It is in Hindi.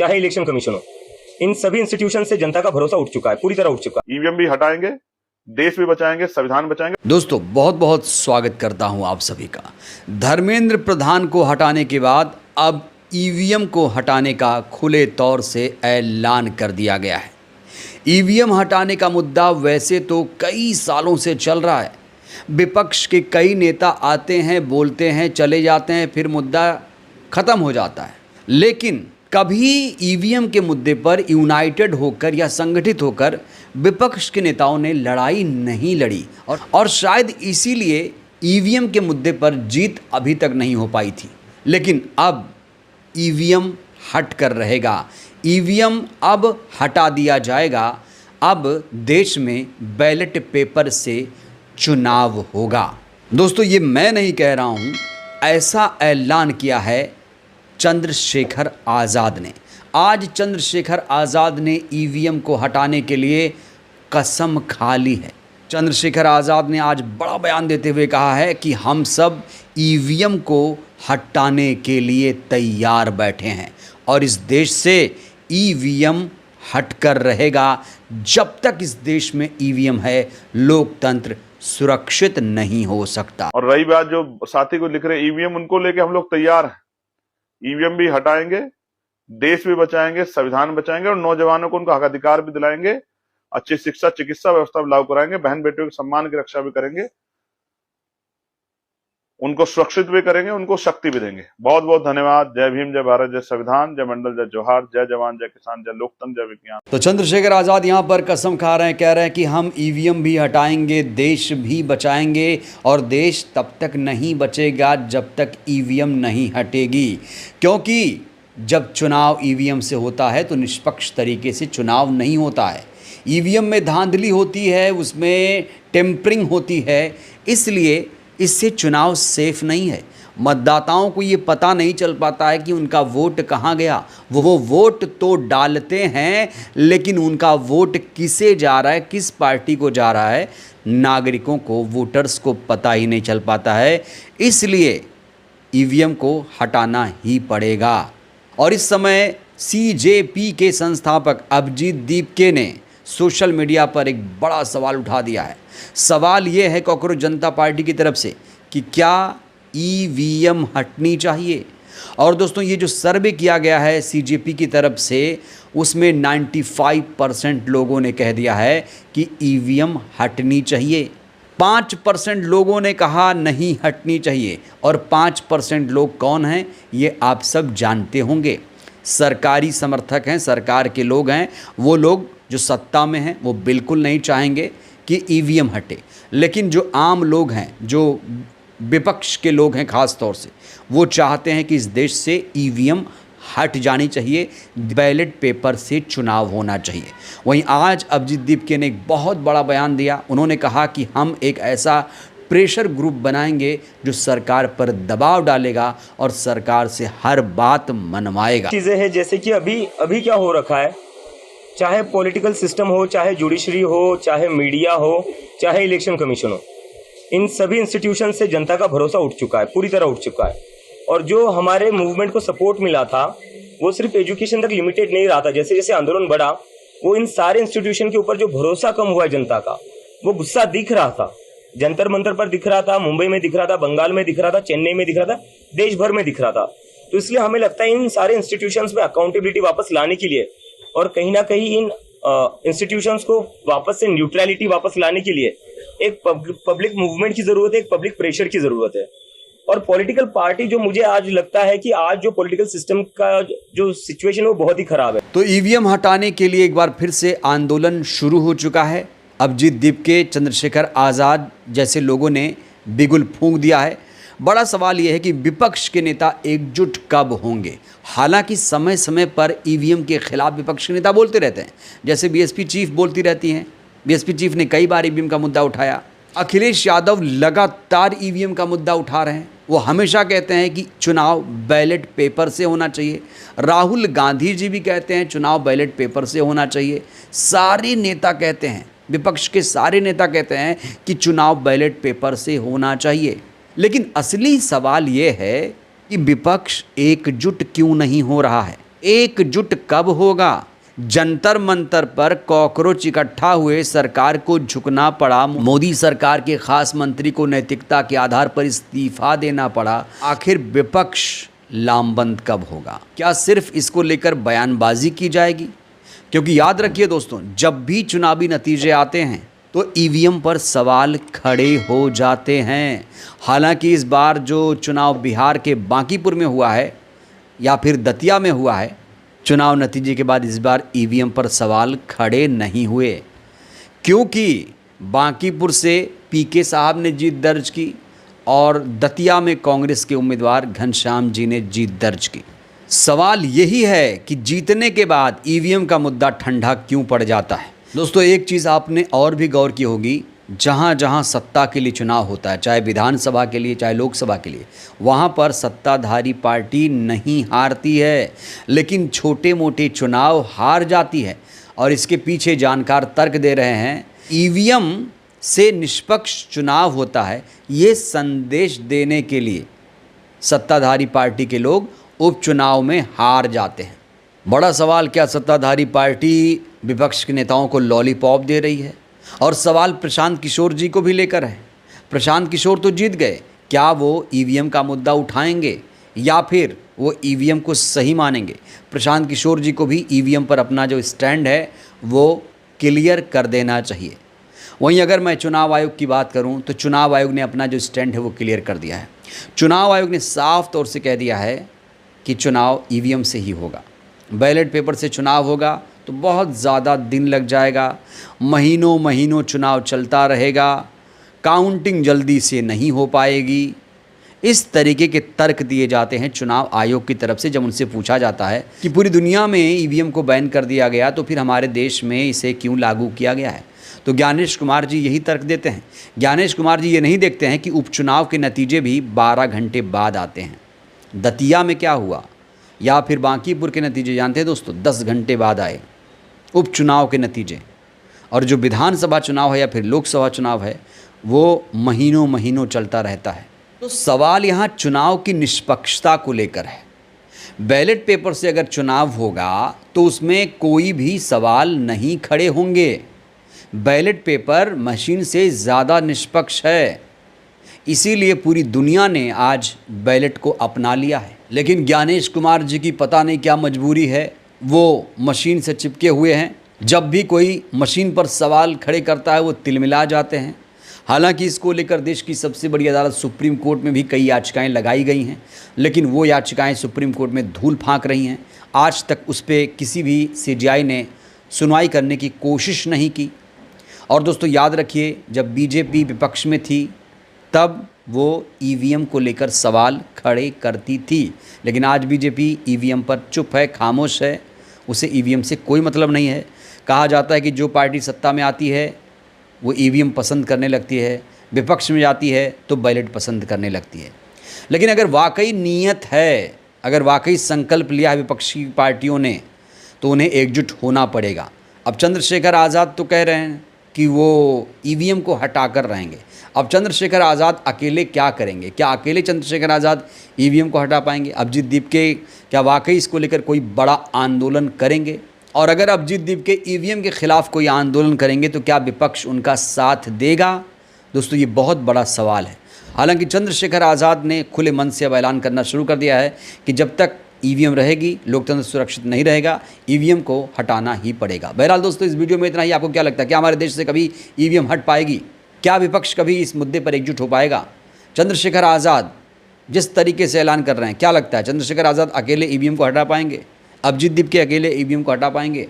चाहे इलेक्शन कमीशन हो, इन सभी इंस्टीट्यूशन से जनता का भरोसा उठ चुका है, पूरी तरह उठ चुका है। ईवीएम भी हटाएंगे, देश भी बचाएंगे, संविधान बचाएंगे। दोस्तों बहुत बहुत स्वागत करता हूं आप सभी का। धर्मेंद्र प्रधान को हटाने के बाद अब ईवीएम को हटाने का खुले तौर से ऐलान कर दिया गया है। ईवीएम हटाने का मुद्दा वैसे तो कई सालों से चल रहा है। विपक्ष के कई नेता आते हैं, बोलते हैं, चले जाते हैं, फिर मुद्दा ख़त्म हो जाता है। लेकिन कभी ईवीएम के मुद्दे पर यूनाइटेड होकर या संगठित होकर विपक्ष के नेताओं ने लड़ाई नहीं लड़ी और शायद इसीलिए ईवीएम के मुद्दे पर जीत अभी तक नहीं हो पाई थी। लेकिन अब ईवीएम हट कर रहेगा, ईवीएम अब हटा दिया जाएगा। अब देश में बैलेट पेपर से चुनाव होगा। दोस्तों ये मैं नहीं कह रहा हूँ, ऐसा ऐलान किया है चंद्रशेखर आज़ाद ने। आज चंद्रशेखर आज़ाद ने ईवीएम को हटाने के लिए कसम खा ली है। चंद्रशेखर आज़ाद ने आज बड़ा बयान देते हुए कहा है कि हम सब ईवीएम को हटाने के लिए तैयार बैठे हैं और इस देश से ईवीएम हटकर रहेगा। जब तक इस देश में ईवीएम है, लोकतंत्र सुरक्षित नहीं हो सकता। और रही बात जो साथी को लिख रहे ईवीएम, उनको लेके हम लोग तैयार हैं। ईवीएम भी हटाएंगे, देश भी बचाएंगे, संविधान बचाएंगे और नौजवानों को उनका हक अधिकार भी दिलाएंगे। अच्छी शिक्षा, चिकित्सा व्यवस्था भी लागू कराएंगे, बहन बेटियों के सम्मान की रक्षा भी करेंगे, उनको सुरक्षित भी करेंगे, उनको शक्ति भी देंगे। बहुत बहुत धन्यवाद। जय भीम, जय भारत, जय संविधान, जय मंडल, जय जोहार, जय जवान, जय किसान, जय लोकतंत्र, जय विज्ञान। तो चंद्रशेखर आज़ाद यहाँ पर कसम खा रहे हैं, कह रहे हैं कि हम ईवीएम भी हटाएंगे, देश भी बचाएंगे और देश तब तक नहीं बचेगा जब तक ईवीएम नहीं हटेगी। क्योंकि जब चुनाव ईवीएम से होता है तो निष्पक्ष तरीके से चुनाव नहीं होता है। ईवीएम में धांधली होती है, उसमें टेम्परिंग होती है, इसलिए इससे चुनाव सेफ नहीं है। मतदाताओं को ये पता नहीं चल पाता है कि उनका वोट कहाँ गया। वो वोट तो डालते हैं, लेकिन उनका वोट किसे जा रहा है, किस पार्टी को जा रहा है, नागरिकों को, वोटर्स को पता ही नहीं चल पाता है। इसलिए ईवीएम को हटाना ही पड़ेगा। और इस समय सीजेपी के संस्थापक अभिजीत दीपके ने सोशल मीडिया पर एक बड़ा सवाल उठा दिया है। सवाल ये है कॉकरोच जनता पार्टी की तरफ से कि क्या ईवीएम हटनी चाहिए। और दोस्तों ये जो सर्वे किया गया है सीजेपी की तरफ से, उसमें 95% लोगों ने कह दिया है कि ईवीएम हटनी चाहिए। 5% लोगों ने कहा नहीं हटनी चाहिए। और 5% लोग कौन हैं ये आप सब जानते होंगे। सरकारी समर्थक हैं, सरकार के लोग हैं। वो लोग जो सत्ता में हैं वो बिल्कुल नहीं चाहेंगे कि ईवीएम हटे। लेकिन जो आम लोग हैं, जो विपक्ष के लोग हैं ख़ास तौर से, वो चाहते हैं कि इस देश से ईवीएम हट जानी चाहिए, बैलेट पेपर से चुनाव होना चाहिए। वहीं आज अभिजीत दीपके ने एक बहुत बड़ा बयान दिया। उन्होंने कहा कि हम एक ऐसा प्रेशर ग्रुप बनाएंगे जो सरकार पर दबाव डालेगा और सरकार से हर बात मनवाएगा। चीज़ें हैं जैसे कि अभी क्या हो रखा है, चाहे पॉलिटिकल सिस्टम हो, चाहे जुडिशरी हो, चाहे मीडिया हो, चाहे इलेक्शन कमीशन हो, इन सभी इंस्टीट्यूशन से जनता का भरोसा उठ चुका है, पूरी तरह उठ चुका है। और जो हमारे मूवमेंट को सपोर्ट मिला था वो सिर्फ एजुकेशन तक लिमिटेड नहीं रहा था। जैसे जैसे आंदोलन बढ़ा, वो इन सारे इंस्टीट्यूशन के ऊपर जो भरोसा कम हुआ है जनता का, वो गुस्सा दिख रहा था। जंतर मंतर पर दिख रहा था, मुंबई में दिख रहा था, बंगाल में दिख रहा था, चेन्नई में दिख रहा था, देश भर में दिख रहा था। तो इसलिए हमें लगता है इन सारे इंस्टीट्यूशंस में अकाउंटेबिलिटी वापस लाने के लिए और कहीं ना कहीं इन इंस्टीट्यूशंस को वापस से न्यूट्रलिटी वापस लाने के लिए एक पब्लिक मूवमेंट की जरूरत है, एक पब्लिक प्रेशर की जरूरत है। और पॉलिटिकल पार्टी जो मुझे आज लगता है कि आज जो पॉलिटिकल सिस्टम का जो सिचुएशन है वो बहुत ही खराब है। तो ईवीएम हटाने के लिए एक बार फिर से आंदोलन शुरू हो चुका है। अभिजीत दीपके, चंद्रशेखर आज़ाद जैसे लोगों ने बिगुल फूंक दिया है। बड़ा सवाल यह है कि विपक्ष के नेता एकजुट कब होंगे। हालांकि समय समय पर ईवीएम के खिलाफ विपक्ष के नेता बोलते रहते हैं, जैसे बीएसपी चीफ बोलती रहती हैं। बीएसपी चीफ ने कई बार ईवीएम का मुद्दा उठाया। अखिलेश यादव लगातार ईवीएम का मुद्दा उठा रहे हैं। वो हमेशा कहते हैं कि चुनाव बैलेट पेपर से होना चाहिए। राहुल गांधी जी भी कहते हैं चुनाव बैलेट पेपर से होना चाहिए। सारे नेता कहते हैं, विपक्ष के सारे नेता कहते हैं कि चुनाव बैलेट पेपर से होना चाहिए। लेकिन असली सवाल ये है कि विपक्ष एकजुट क्यों नहीं हो रहा है। एकजुट कब होगा? जंतर मंतर पर कॉकरोच इकट्ठा हुए, सरकार को झुकना पड़ा, मोदी सरकार के खास मंत्री को नैतिकता के आधार पर इस्तीफा देना पड़ा। आखिर विपक्ष लामबंद कब होगा? क्या सिर्फ इसको लेकर बयानबाजी की जाएगी? क्योंकि याद रखिए दोस्तों, जब भी चुनावी नतीजे आते हैं तो ईवीएम पर सवाल खड़े हो जाते हैं। हालांकि इस बार जो चुनाव बिहार के बांकीपुर में हुआ है या फिर दतिया में हुआ है, चुनाव नतीजे के बाद इस बार ईवीएम पर सवाल खड़े नहीं हुए, क्योंकि बांकीपुर से पीके साहब ने जीत दर्ज की और दतिया में कांग्रेस के उम्मीदवार घनश्याम जी ने जीत दर्ज की। सवाल यही है कि जीतने के बाद ईवीएम का मुद्दा ठंडा क्यों पड़ जाता है। दोस्तों, एक चीज़ आपने और भी गौर की होगी, जहाँ जहाँ सत्ता के लिए चुनाव होता है, चाहे विधानसभा के लिए चाहे लोकसभा के लिए, वहाँ पर सत्ताधारी पार्टी नहीं हारती है, लेकिन छोटे मोटे चुनाव हार जाती है। और इसके पीछे जानकार तर्क दे रहे हैं, ईवीएम से निष्पक्ष चुनाव होता है, ये संदेश देने के लिए सत्ताधारी पार्टी के लोग उपचुनाव में हार जाते हैं। बड़ा सवाल, क्या सत्ताधारी पार्टी विपक्ष के नेताओं को लॉलीपॉप दे रही है? और सवाल प्रशांत किशोर जी को भी लेकर है। प्रशांत किशोर तो जीत गए, क्या वो ईवीएम का मुद्दा उठाएंगे या फिर वो ईवीएम को सही मानेंगे? प्रशांत किशोर जी को भी ईवीएम पर अपना जो स्टैंड है वो क्लियर कर देना चाहिए। वहीं अगर मैं चुनाव आयोग की बात करूं तो चुनाव आयोग ने अपना जो स्टैंड है वो क्लियर कर दिया है। चुनाव आयोग ने साफ तौर से कह दिया है कि चुनाव ईवीएम से ही होगा। बैलेट पेपर से चुनाव होगा तो बहुत ज़्यादा दिन लग जाएगा, महीनों महीनों चुनाव चलता रहेगा, काउंटिंग जल्दी से नहीं हो पाएगी। इस तरीके के तर्क दिए जाते हैं चुनाव आयोग की तरफ से। जब उनसे पूछा जाता है कि पूरी दुनिया में ईवीएम को बैन कर दिया गया तो फिर हमारे देश में इसे क्यों लागू किया गया है, तो ज्ञानेश कुमार जी यही तर्क देते हैं। ज्ञानेश कुमार जी ये नहीं देखते हैं कि उपचुनाव के नतीजे भी 12 घंटे बाद आते हैं। दतिया में क्या हुआ या फिर बांकीपुर के नतीजे जानते हैं दोस्तों, 10 घंटे बाद आए उपचुनाव के नतीजे। और जो विधानसभा चुनाव है या फिर लोकसभा चुनाव है वो महीनों महीनों चलता रहता है। तो सवाल यहाँ चुनाव की निष्पक्षता को लेकर है। बैलेट पेपर से अगर चुनाव होगा तो उसमें कोई भी सवाल नहीं खड़े होंगे। बैलेट पेपर मशीन से ज़्यादा निष्पक्ष है, इसीलिए पूरी दुनिया ने आज बैलेट को अपना लिया है। लेकिन ज्ञानेश कुमार जी की पता नहीं क्या मजबूरी है, वो मशीन से चिपके हुए हैं। जब भी कोई मशीन पर सवाल खड़े करता है वो तिलमिला जाते हैं। हालांकि इसको लेकर देश की सबसे बड़ी अदालत सुप्रीम कोर्ट में भी कई याचिकाएं लगाई गई हैं, लेकिन वो याचिकाएं सुप्रीम कोर्ट में धूल फांक रही हैं। आज तक उस पर किसी भी सीजीआई ने सुनवाई करने की कोशिश नहीं की। और दोस्तों याद रखिए, जब बीजेपी विपक्ष में थी तब वो ईवीएम को लेकर सवाल खड़े करती थी, लेकिन आज बीजेपी ईवीएम पर चुप है, खामोश है, उसे ईवीएम से कोई मतलब नहीं है। कहा जाता है कि जो पार्टी सत्ता में आती है वो ईवीएम पसंद करने लगती है, विपक्ष में जाती है तो बैलेट पसंद करने लगती है। लेकिन अगर वाकई नीयत है, अगर वाकई संकल्प लिया है विपक्षी पार्टियों ने, तो उन्हें एकजुट होना पड़ेगा। अब चंद्रशेखर आज़ाद तो कह रहे हैं कि वो ईवीएम को हटाकर रहेंगे। अब चंद्रशेखर आज़ाद अकेले क्या करेंगे? क्या अकेले चंद्रशेखर आज़ाद ईवीएम को हटा पाएंगे? अभिजीत दीपके क्या वाकई इसको लेकर कोई बड़ा आंदोलन करेंगे? और अगर अभिजीत दीपके ईवीएम के खिलाफ कोई आंदोलन करेंगे तो क्या विपक्ष उनका साथ देगा? दोस्तों ये बहुत बड़ा सवाल है। हालांकि चंद्रशेखर आज़ाद ने खुले मन से अब ऐलान करना शुरू कर दिया है कि जब तक ईवीएम रहेगी लोकतंत्र सुरक्षित नहीं रहेगा, ईवीएम को हटाना ही पड़ेगा। बहरहाल दोस्तों, इस वीडियो में इतना ही। आपको क्या लगता है, क्या हमारे देश से कभी ईवीएम हट पाएगी? क्या विपक्ष कभी इस मुद्दे पर एकजुट हो पाएगा? चंद्रशेखर आज़ाद जिस तरीके से ऐलान कर रहे हैं, क्या लगता है चंद्रशेखर आज़ाद अकेले ईवीएम को हटा पाएंगे? अभिजीत दीपके अकेले ईवीएम को हटा पाएंगे?